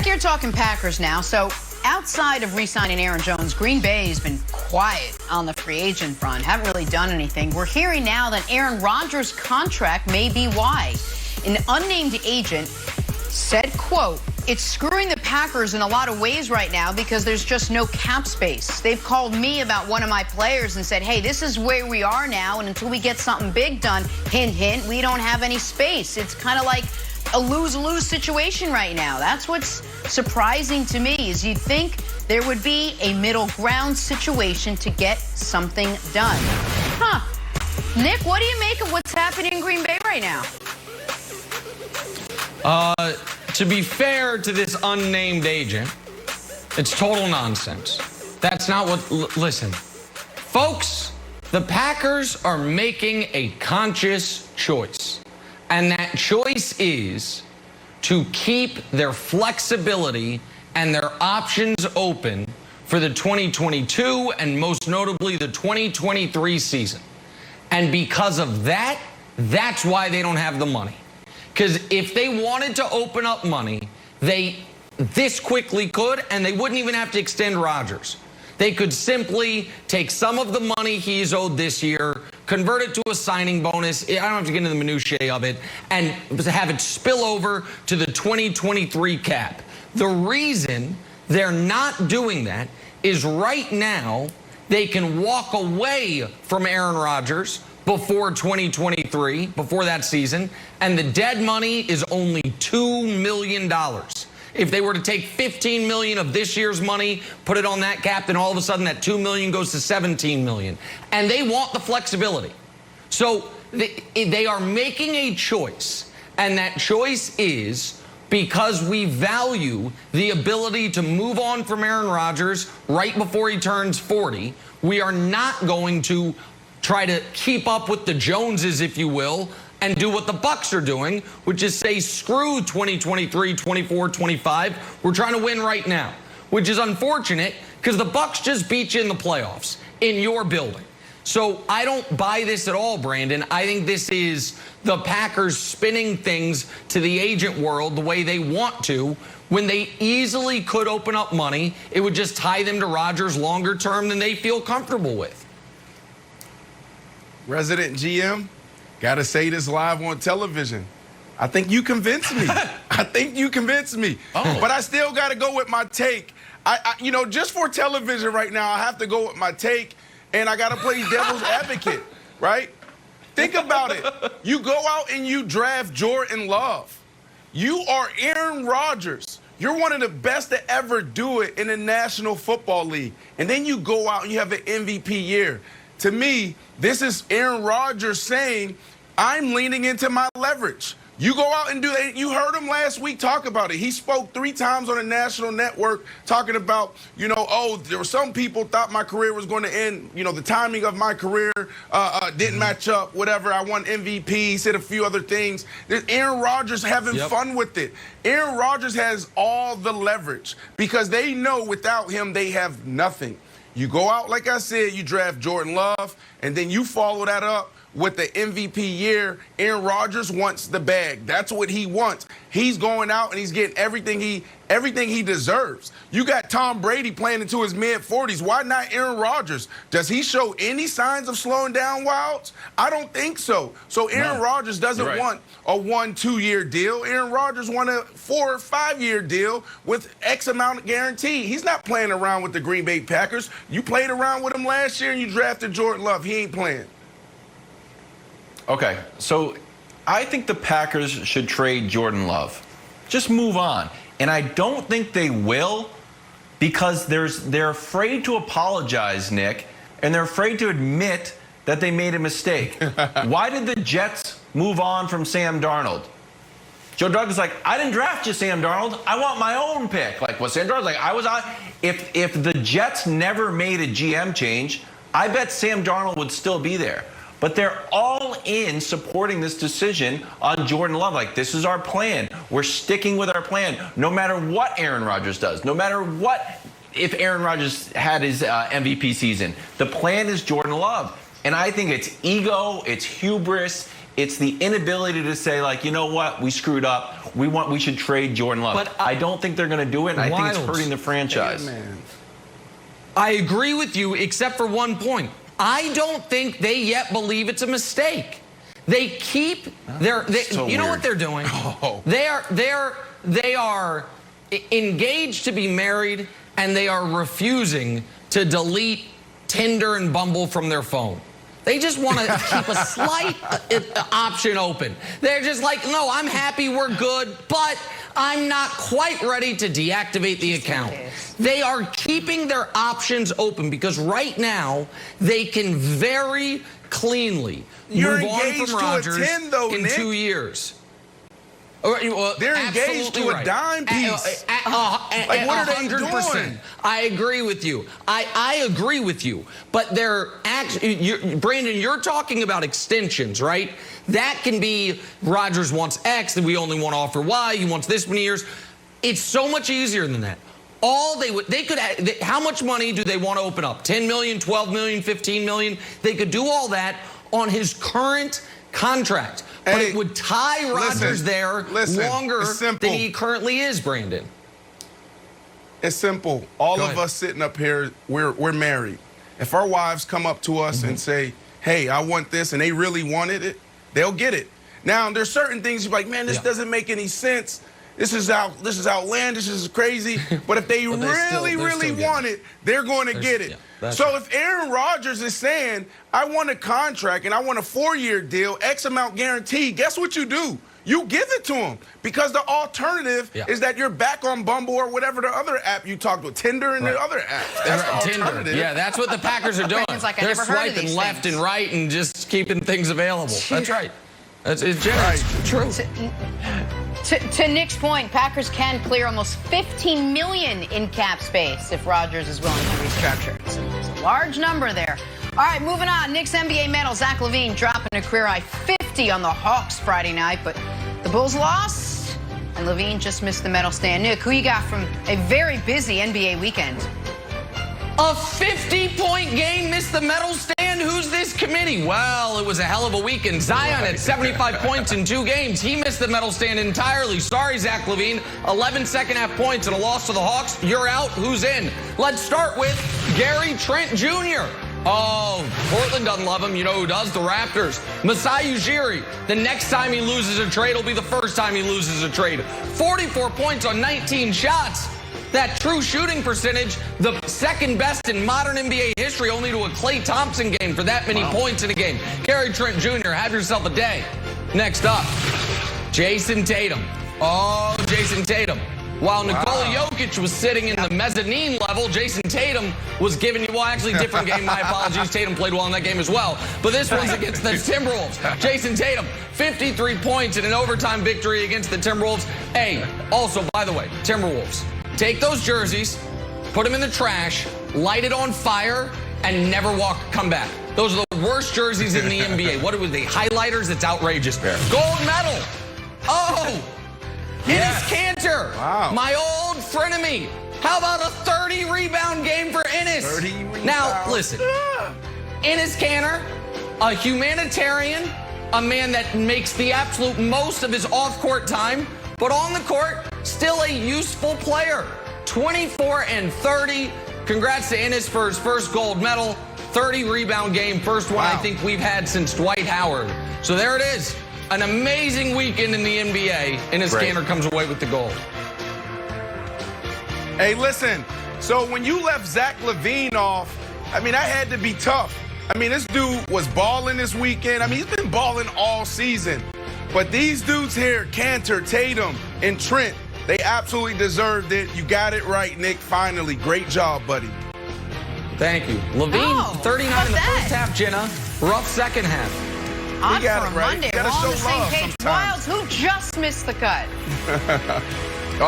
Nick, you're talking Packers now. So outside of re-signing Aaron Jones, Green Bay has been quiet on the free agent front. Haven't really done anything. We're hearing now that Aaron Rodgers' contract may be why. An unnamed agent said, quote, "It's screwing the Packers in a lot of ways right now because there's just no cap space. They've called me about one of my players and said, hey, this is where we are now, and until we get something big done, hint, hint, we don't have any space." It's kind of like a lose-lose situation right now. That's what's surprising to me, is you'd think there would be a middle ground situation to get something done. Huh. Nick, what do you make of what's happening in Green Bay right now? To be fair to this unnamed agent, it's total nonsense. That's not what, listen, folks, the Packers are making a conscious choice. And that choice is to keep their flexibility and their options open for the 2022 and most notably the 2023 season. And because of that, that's why they don't have the money. Because if they wanted to open up money, they this quickly could, and they wouldn't even have to extend Rodgers. They could simply take some of the money he's owed this year, convert it to a signing bonus, I don't have to get into the minutiae of it, and have it spill over to the 2023 cap. The reason they're not doing that is right now they can walk away from Aaron Rodgers before 2023, before that season, and the dead money is only $2 million. If they were to take $15 million of this year's money, put it on that cap, then all of a sudden that $2 million goes to $17 million. And they want the flexibility. So they are making a choice, and that choice is because we value the ability to move on from Aaron Rodgers right before he turns 40, we are not going to try to keep up with the Joneses, if you will, and do what the Bucs are doing, which is say, screw 2023, 24, 25. We're trying to win right now, which is unfortunate because the Bucs just beat you in the playoffs in your building. So I don't buy this at all, Brandon. I think this is the Packers spinning things to the agent world the way they want to, when they easily could open up money. It would just tie them to Rodgers longer term than they feel comfortable with. Resident GM, got to say this live on television. I think you convinced me. I think you convinced me. Oh. But I still got to go with my take. You know, just for television right now, I have to go with my take, and I got to play devil's advocate, right? Think about it. You go out and you draft Jordan Love. You are Aaron Rodgers. You're one of the best to ever do it in the National Football League. And then you go out and you have an MVP year. To me, this is Aaron Rodgers saying, I'm leaning into my leverage. You go out and do that. You heard him last week talk about it. He spoke 3 times on a national network talking about, you know, oh, there were some people thought my career was going to end. You know, the timing of my career didn't match up, whatever. I won MVP. He said a few other things. Aaron Rodgers having fun with it. Aaron Rodgers has all the leverage because they know without him they have nothing. You go out, like I said, you draft Jordan Love, and then you follow that up with the MVP year. Aaron Rodgers wants the bag. That's what he wants. He's going out and he's getting everything he deserves. You got Tom Brady playing into his mid-40s. Why not Aaron Rodgers? Does he show any signs of slowing down, Wilds? I don't think so. So Aaron Rodgers doesn't want a 1-2 year deal. Aaron Rodgers wants a 4 or 5 year deal with X amount of guarantee. He's not playing around with the Green Bay Packers. You played around with him last year and you drafted Jordan Love. He ain't playing. Okay, so I think the Packers should trade Jordan Love. Just move on. And I don't think they will, because they're afraid to apologize, Nick, and they're afraid to admit that they made a mistake. Why did the Jets move on from Sam Darnold? Joe Douglas like, I didn't draft you, Sam Darnold. I want my own pick. Like, what Sam Darnold's like, I was on. If the Jets never made a GM change, I bet Sam Darnold would still be there. But they're all in supporting this decision on Jordan Love. Like, this is our plan. We're sticking with our plan, no matter what Aaron Rodgers does, no matter what, if Aaron Rodgers had his MVP season. The plan is Jordan Love. And I think it's ego, it's hubris, It's the inability to say, like, you know what, we screwed up. We should trade Jordan Love. But I don't think they're going to do it, and I think it's hurting the franchise. Man. I agree with you, except for one point. I don't think they yet believe it's a mistake. They keep you know what they're doing? Oh. They are engaged to be married, and they are refusing to delete Tinder and Bumble from their phone. They just want to keep a slight option open. They're just like, no, I'm happy, we're good, but I'm not quite ready to deactivate the account. They are keeping their options open because right now they can very cleanly You're move on engaged from to a Rodgers 10 though, in Nick. 2 years. They're engaged to a dime piece. Like, what are they 100%. doing? I agree with you. I agree with you. But they're actually, Brandon, you're talking about extensions, right? That can be Rodgers wants X, and we only want to offer Y. He wants this many years. It's so much easier than that. All they could, how much money do they want to open up? 10 million, 12 million, 15 million? They could do all that on his current contract. But it would tie Rodgers there longer than he currently is, Brandon. It's simple. All of us sitting up here, we're married. If our wives come up to us and say, hey, I want this, and they really wanted it, they'll get it. Now, there's certain things you're like, man, this doesn't make any sense. This is outlandish, this is crazy. But if they really want it, they're going to get it. So if Aaron Rodgers is saying, I want a contract and I want a 4-year deal, X amount guaranteed, guess what you do? You give it to him. Because the alternative is that you're back on Bumble or whatever the other app you talked with, Tinder and the other app. That's the alternative. Yeah, that's what the Packers are doing. Like, they're swiping left and right and just keeping things available. That's right. It's true. To Nick's point, Packers can clear almost $15 million in cap space if Rodgers is willing to restructure. So it's a large number there. All right, moving on. Nick's NBA medal, Zach LaVine dropping a career-high 50 on the Hawks Friday night, but the Bulls lost, and LaVine just missed the medal stand. Nick, who you got from a very busy NBA weekend? A 50-point game missed the medal stand? Who's this committee? Well, it was a hell of a weekend. Zion had 75 points in 2 games. He missed the medal stand entirely. Sorry, Zach LaVine. 11 second-half points and a loss to the Hawks. You're out. Who's in? Let's start with Gary Trent Jr. Oh, Portland doesn't love him. You know who does? The Raptors. Masai Ujiri. The next time he loses a trade will be the first time he loses a trade. 44 points on 19 shots. That true shooting percentage, the second best in modern NBA history, only to a Klay Thompson game for that many points in a game. Gary Trent Jr., have yourself a day. Next up, Jason Tatum. Oh, Jason Tatum. While Nikola Jokic was sitting in the mezzanine level, Jason Tatum was giving you, well, actually, different game. My apologies. Tatum played well in that game as well. But this one's against the Timberwolves. Jason Tatum, 53 points in an overtime victory against the Timberwolves. Hey, also, by the way, Timberwolves. Take those jerseys, put them in the trash, light it on fire, and never come back. Those are the worst jerseys in the NBA. What are they, highlighters? It's outrageous. Gold medal. Oh, Enes Kanter. Wow. My old frenemy. How about a 30-rebound game for Enes? 30 rebounds. Now, listen. Enes Kanter, a humanitarian, a man that makes the absolute most of his off-court time, but on the court, still a useful player. 24 and 30. Congrats to Enes for his first gold medal. 30-rebound game. First one I think we've had since Dwight Howard. So there it is. An amazing weekend in the NBA. Enes Kanter comes away with the gold. Hey, listen. So when you left Zach LaVine off, I mean, that had to be tough. I mean, this dude was balling this weekend. I mean, he's been balling all season. But these dudes here, Kanter, Tatum, and Trent, they absolutely deserved it. You got it right, Nick. Finally. Great job, buddy. Thank you. LaVine, 39 in the first half, Jenna. Rough second half. On for a Monday. We're all on the same page. Wilds, who just missed the cut?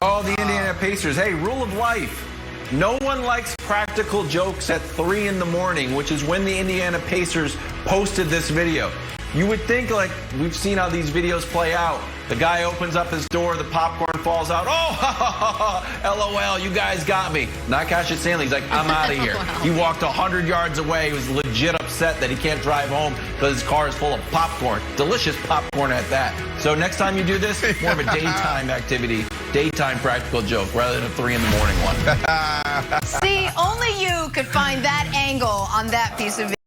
Oh, the Indiana Pacers. Hey, rule of life. No one likes practical jokes at 3 in the morning, which is when the Indiana Pacers posted this video. You would think, like, we've seen how these videos play out. The guy opens up his door, the popcorn falls out. Oh, LOL, you guys got me. Not Cassius Stanley. He's like, I'm out of here. He walked 100 yards away. He was legit upset. upset that he can't drive home because his car is full of popcorn. Delicious popcorn at that. So next time you do this, more of a daytime activity, daytime practical joke rather than a 3 in the morning one. See, only you could find that angle on that piece of video.